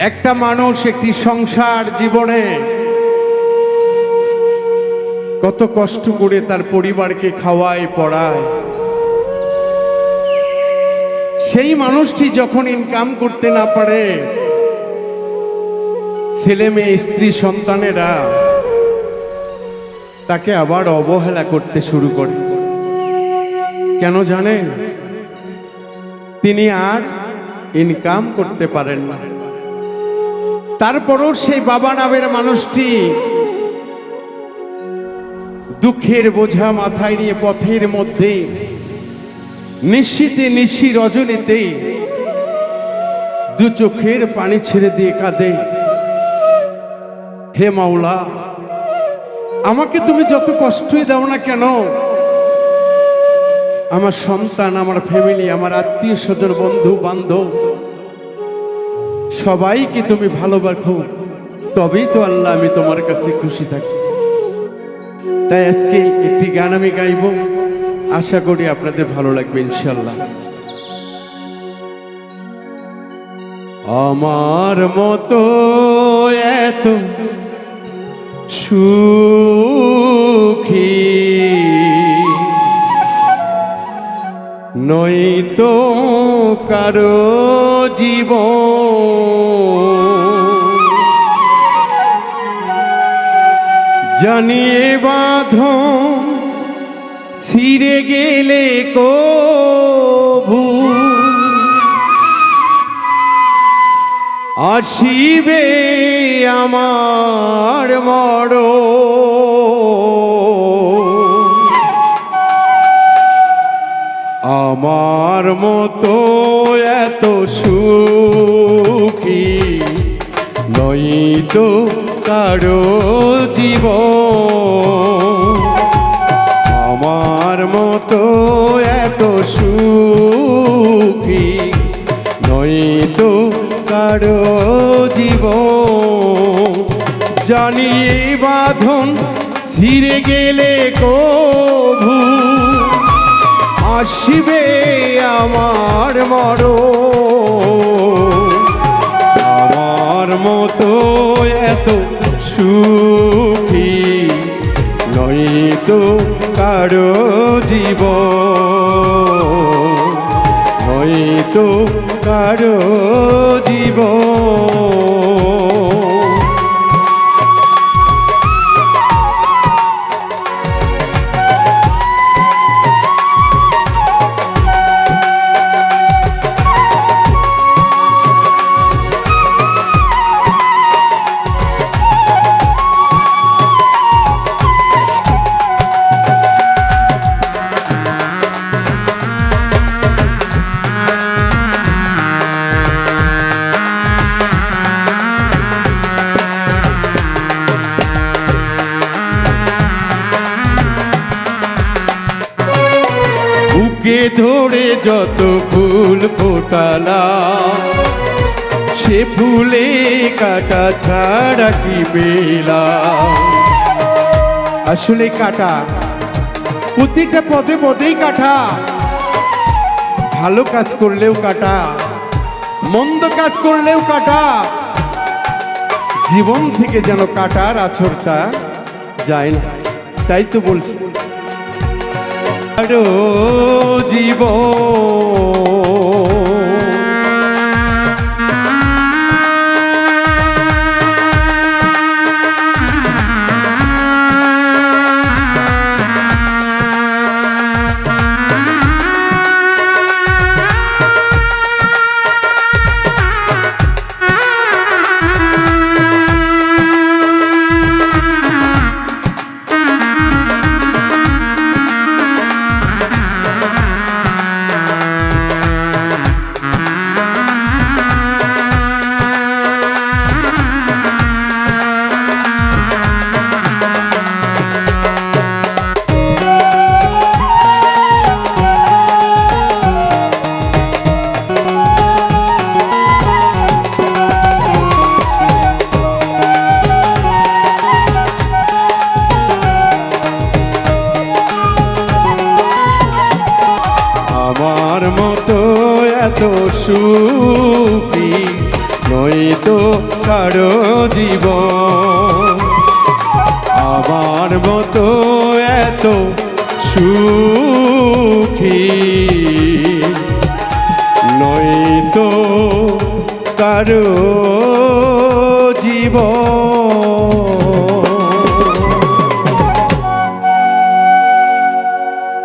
একটা মানুষ একটি সংসার জীবনে কত কষ্ট করে তার পরিবারকে খাওয়ায় পড়ায়, সেই মানুষটি যখন ইনকাম করতে না পারে, ছেলে মেয়ে স্ত্রী সন্তানেরা তাকে আবার অবহেলা করতে শুরু করে। কেন জানেন? তিনি আর ইনকাম করতে পারেন না। তারপরও সেই বাবা নামের মানুষটি দুঃখের বোঝা মাথায় নিয়ে পথের মধ্যে নিশীতে নিশি রজনীতে দু চোখের পানি ছেড়ে দিয়ে কাঁদে, হে মাওলা, আমাকে তুমি যত কষ্টই দাও না কেন, আমার সন্তান, আমার ফ্যামিলি, আমার আত্মীয় স্বজন, বন্ধু বান্ধব সবাইকে তুমি ভালোবাসো, তবেই তো আল্লাহ আমি তোমার কাছে খুশি থাকি। তাই আজকে একটি গান আমি গাইব, আশা করি আপনাদের ভালো লাগবে ইনশাল্লাহ। আমার মতো এত সুখী নয়তো কারো জীবন, জানিয়ে বাঁধন ছিঁড়ে গেলে কভু আসিবে আমার মরণ। আমার মতো এত সুখী নয়তো কারো জীবন, আমার মতো এত সুখী নয়তো কারো জীবন, জানিয়ে বাঁধন ছিঁড়ে গেলে কভু আসিবে আমার মরণ। আমার মতো এত সুখী নয়তো কারো জীবন, নয়তো কারো জীবন। বুকে ধরে যত ফুল ফোটালা, সে ফুলে কাটা ছাড়া কি পেলাম? আসলে কাটা, প্রতিটা পদে পদেই কাটা। ভালো কাজ করলেও কাটা, মন্দ কাজ করলেও কাটা। জীবন থেকে যেন কাটার আছরটা যায় না। তাই তো বলছি কারো জীবন, আমার মতো এত সুখী নয়তো কারো জীবন আমার মতো এত সুখী নয়তো কারো জীবন।